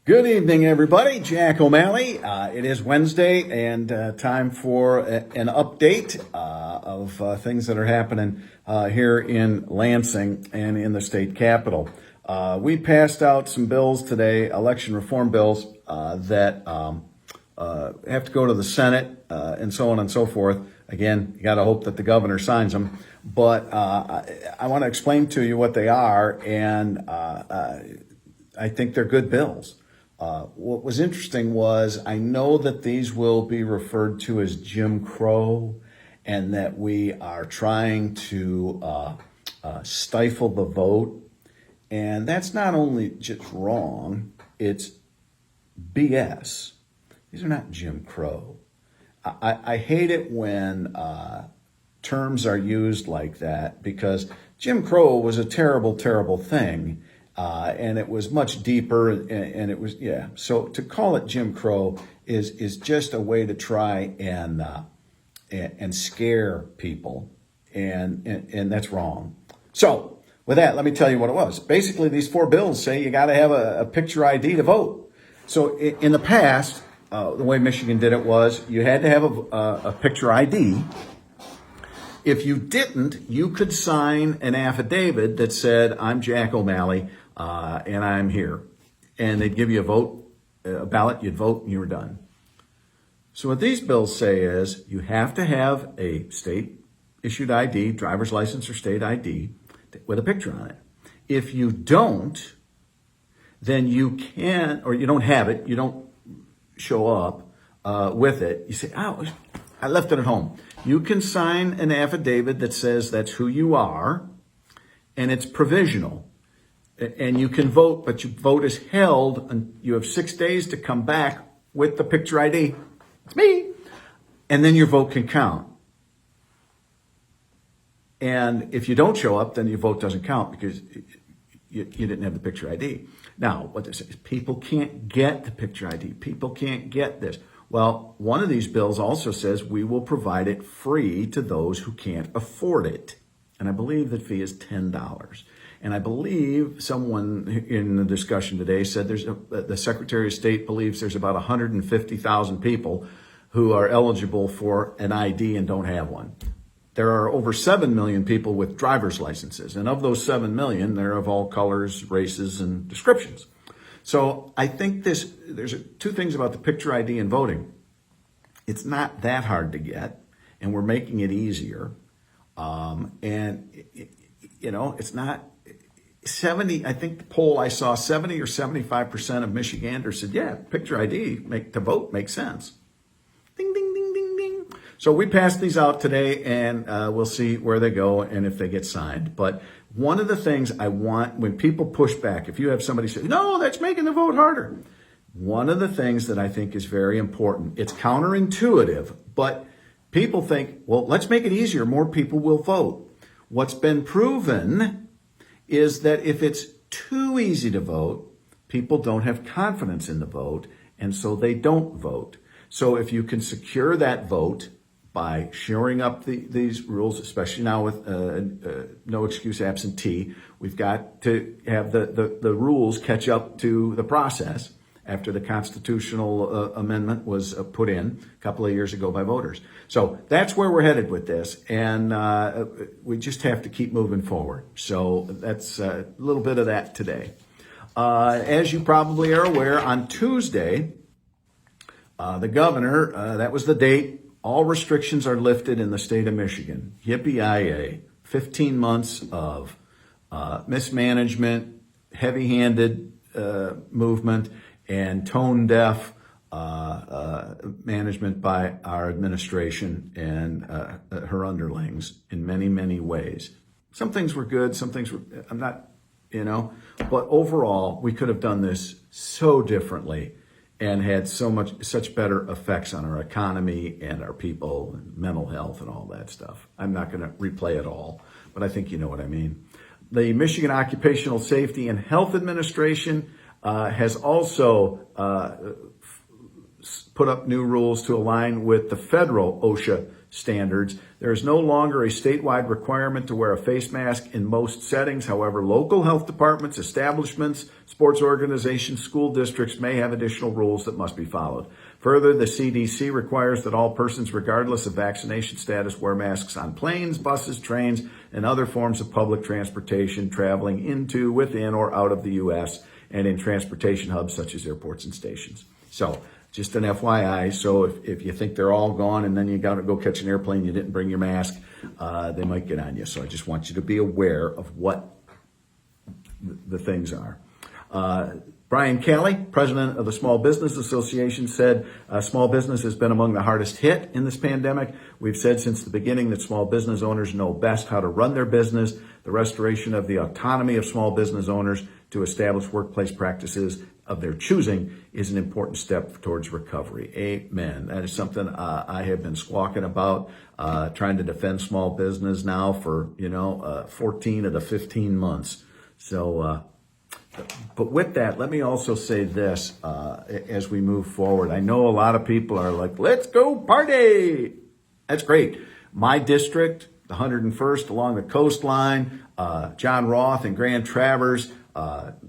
Good evening, everybody. Jack O'Malley. It is Wednesday and time for an update of things that are happening here in Lansing and in the state capitol. We passed out some bills today, election reform bills that have to go to the Senate and so on and so forth. Again, you got to hope that the governor signs them. But I want to explain to you what they are, and I think they're good bills. What was interesting was I know that these will be referred to as Jim Crow and that we are trying to stifle the vote. And that's not only just wrong, it's BS. These are not Jim Crow. I hate it when terms are used like that because Jim Crow was a terrible, terrible thing. And it was much deeper, and it was, yeah. So to call it Jim Crow is just a way to try and scare people, and that's wrong. So with that, let me tell you what it was. Basically, these four bills say you got to have a picture ID to vote. So in the past, the way Michigan did it was you had to have a picture ID. If you didn't, you could sign an affidavit that said, I'm Jack O'Malley, and I'm here. And they'd give you a ballot, you'd vote, and you were done. So what these bills say is you have to have a state-issued ID, driver's license or state ID, with a picture on it. If you don't, then you can't, or you don't have it, you don't show up with it. You say, oh, I left it at home. You can sign an affidavit that says that's who you are, and it's provisional. And you can vote, but your vote is held, and you have 6 days to come back with the picture ID. It's me. And then your vote can count. And if you don't show up, then your vote doesn't count because you didn't have the picture ID. Now, what they say is people can't get the picture ID. People can't get this. Well, one of these bills also says we will provide it free to those who can't afford it. And I believe the fee is $10. And I believe someone in the discussion today said the Secretary of State believes there's about 150,000 people who are eligible for an ID and don't have one. There are over 7 million people with driver's licenses. And of those 7 million, they're of all colors, races, and descriptions. So I think there's two things about the picture ID and voting. It's not that hard to get, and we're making it easier. It's not 70. I think the poll I saw, 70 or 75% of Michiganders said, yeah, picture ID to vote makes sense. Ding, ding, ding, ding, ding. So we passed these out today, and we'll see where they go and if they get signed. But one of the things I want when people push back, if you have somebody say, no, that's making the vote harder. One of the things that I think is very important, it's counterintuitive, but people think, well, let's make it easier. More people will vote. What's been proven is that if it's too easy to vote, people don't have confidence in the vote, and so they don't vote. So if you can secure that vote by shoring up these rules, especially now with no excuse absentee, we've got to have the rules catch up to the process after the constitutional amendment was put in a couple of years ago by voters. So that's where we're headed with this, and we just have to keep moving forward. So that's a little bit of that today. As you probably are aware, on Tuesday, the governor, that was the date, all restrictions are lifted in the state of Michigan. Yippee-yi-yay. 15 months of mismanagement, heavy-handed movement, and tone-deaf management by our administration and her underlings in many, many ways. Some things were good, some things were, I'm not, but overall, we could have done this so differently and had such better effects on our economy and our people and mental health and all that stuff. I'm not going to replay it all, but I think you know what I mean. The Michigan Occupational Safety and Health Administration has also put up new rules to align with the federal OSHA standards. There is no longer a statewide requirement to wear a face mask in most settings. However, local health departments, establishments, sports organizations, school districts may have additional rules that must be followed. Further, the CDC requires that all persons, regardless of vaccination status, wear masks on planes, buses, trains, and other forms of public transportation traveling into, within, or out of the U.S., and in transportation hubs such as airports and stations. So, just an FYI, so if you think they're all gone and then you got to go catch an airplane, you didn't bring your mask, they might get on you. So I just want you to be aware of what the things are. Brian Kelly, president of the Small Business Association, said small business has been among the hardest hit in this pandemic. We've said since the beginning that small business owners know best how to run their business. The restoration of the autonomy of small business owners to establish workplace practices of their choosing is an important step towards recovery. Amen. That is something I have been squawking about, trying to defend small business now for 14 of the 15 months. So, but with that, let me also say this as we move forward. I know a lot of people are like, let's go party. That's great. My district, the 101st along the coastline, John Roth and Grand Traverse,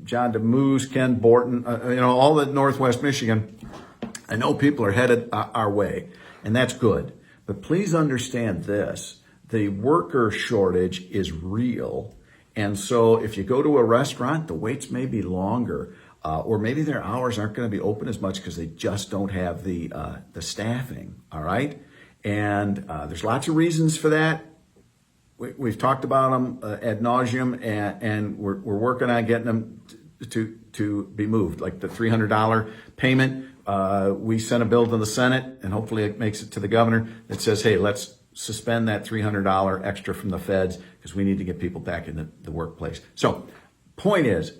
John DeMoose, Ken Borton, all of Northwest Michigan. I know people are headed our way, and that's good. But please understand this. The worker shortage is real. And so if you go to a restaurant, the waits may be longer, or maybe their hours aren't going to be open as much because they just don't have the staffing, all right? And there's lots of reasons for that. We've talked about them ad nauseum, and we're working on getting them to be moved. Like the $300 payment, we sent a bill to the Senate, and hopefully it makes it to the governor that says, hey, let's suspend that $300 extra from the feds because we need to get people back in the workplace. So, point is,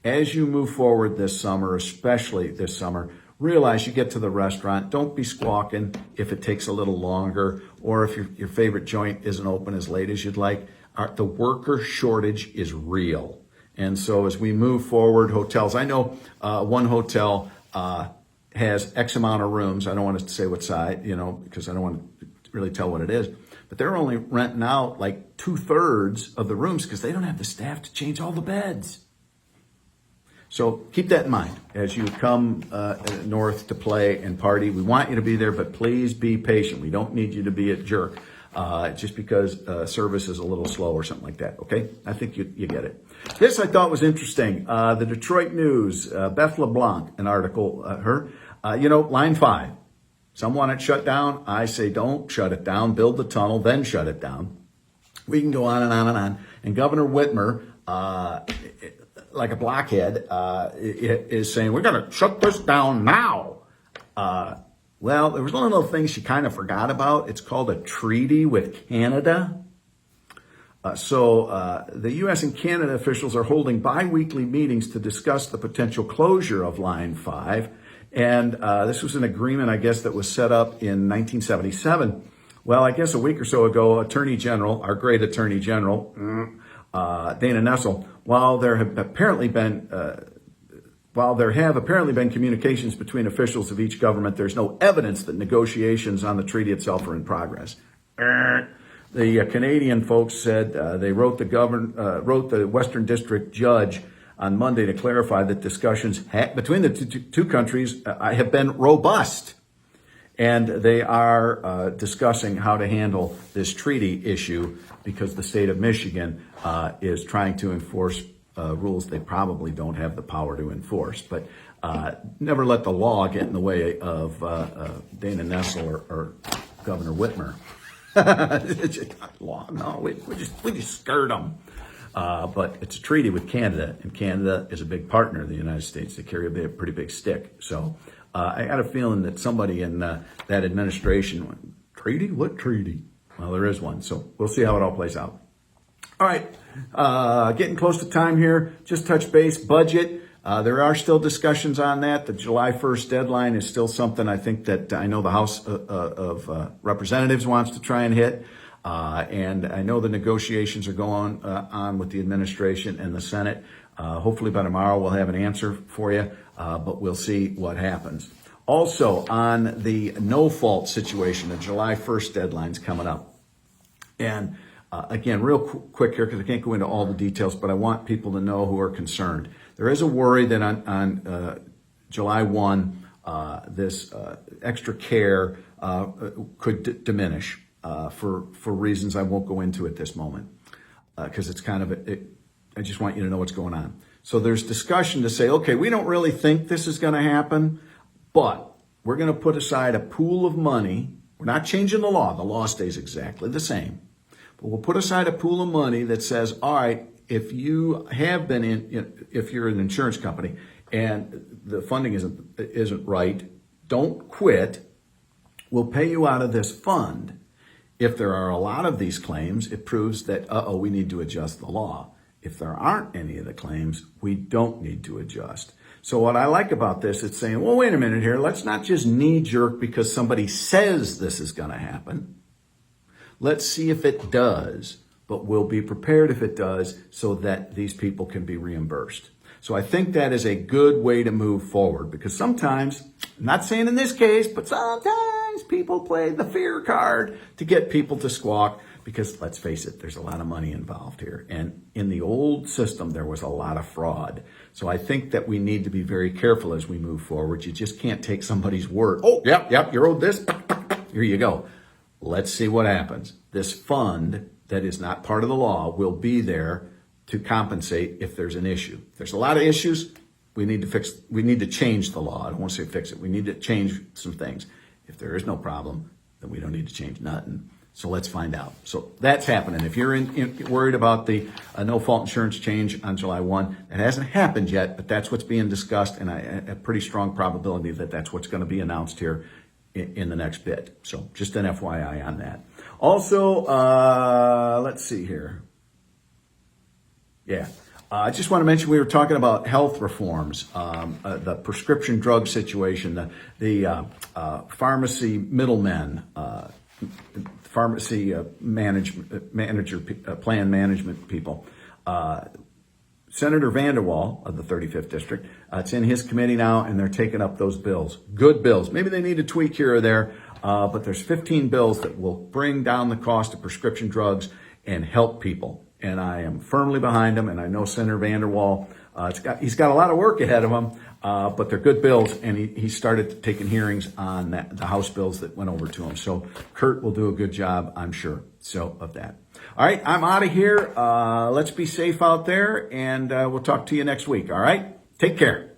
as you move forward this summer, especially this summer, realize you get to the restaurant, don't be squawking if it takes a little longer or if your favorite joint isn't open as late as you'd like. The worker shortage is real. And so as we move forward, hotels, I know one hotel has X amount of rooms. I don't want to say what side, because I don't want to really tell what it is. But they're only renting out like 2/3 of the rooms because they don't have the staff to change all the beds. So keep that in mind as you come north to play and party. We want you to be there, but please be patient. We don't need you to be a jerk just because service is a little slow or something like that, okay? I think you get it. This I thought was interesting. The Detroit News, Beth LeBlanc, an article, Line 5. Some want it shut down. I say don't shut it down. Build the tunnel, then shut it down. We can go on and on and on. And Governor Whitmer, like a blockhead, is saying, we're going to shut this down now. Well, there was one little thing she kind of forgot about. It's called a treaty with Canada. So the U.S. and Canada officials are holding bi-weekly meetings to discuss the potential closure of Line 5. And this was an agreement, I guess, that was set up in 1977. Well, I guess a week or so ago, Attorney General, our great Attorney General, Dana Nessel, while there have apparently been communications between officials of each government, there's no evidence that negotiations on the treaty itself are in progress. The Canadian folks said they wrote the Western District judge on Monday to clarify that discussions between the two countries have been robust. And they are discussing how to handle this treaty issue because the state of Michigan is trying to enforce rules they probably don't have the power to enforce. But never let the law get in the way of Dana Nessel or Governor Whitmer. It's just not law. No, we just skirt them. But it's a treaty with Canada, and Canada is a big partner of the United States. They carry a pretty big stick. So I got a feeling that somebody in that administration went, treaty? What treaty? Well, there is one. So we'll see how it all plays out. All right. Getting close to time here. Just touch base. Budget. There are still discussions on that. The July 1st deadline is still something I think that I know the House of Representatives wants to try and hit. And I know the negotiations are going on with the administration and the Senate. Hopefully by tomorrow we'll have an answer for you, but we'll see what happens. Also, on the NoFault situation, the July 1st deadline's coming up. And again, real quick here, because I can't go into all the details, but I want people to know who are concerned. There is a worry that on July 1, this extra care could diminish for reasons I won't go into at this moment, because it's kind of, I just want you to know what's going on. So there's discussion to say, okay, we don't really think this is going to happen, but we're going to put aside a pool of money. We're not changing the law. The law stays exactly the same. But we'll put aside a pool of money that says, all right, if you have been if you're an insurance company and the funding isn't right, don't quit. We'll pay you out of this fund. If there are a lot of these claims, it proves that, we need to adjust the law. If there aren't any of the claims, we don't need to adjust. So what I like about this, it's saying, well, wait a minute here. Let's not just knee jerk because somebody says this is going to happen. Let's see if it does, but we'll be prepared if it does so that these people can be reimbursed. So I think that is a good way to move forward, because sometimes, I'm not saying in this case, but sometimes people play the fear card to get people to squawk, because let's face it, there's a lot of money involved here. And in the old system, there was a lot of fraud. So I think that we need to be very careful as we move forward. You just can't take somebody's word. Oh, yep, you're owed this. Here you go. Let's see what happens. This fund that is not part of the law will be there to compensate if there's an issue. If there's a lot of issues, we need to change the law. I don't want to say fix it. We need to change some things. If there is no problem, then we don't need to change nothing. So let's find out. So that's happening. If you're worried about the no-fault insurance change on July 1, it hasn't happened yet, but that's what's being discussed, and a pretty strong probability that that's what's going to be announced here in the next bit. So just an FYI on that. Also, let's see here. Yeah. I just want to mention we were talking about health reforms, the prescription drug situation, the pharmacy middlemen, pharmacy plan management people. Senator Vanderwall of the 35th District, it's in his committee now, and they're taking up those bills. Good bills. Maybe they need a tweak here or there, but there's 15 bills that will bring down the cost of prescription drugs and help people. And I am firmly behind him, and I know Senator Vanderwall, he's got a lot of work ahead of him, but they're good bills, and he started taking hearings on the House bills that went over to him. So Kurt will do a good job, I'm sure, of that. All right, I'm out of here. Let's be safe out there, and we'll talk to you next week, all right? Take care.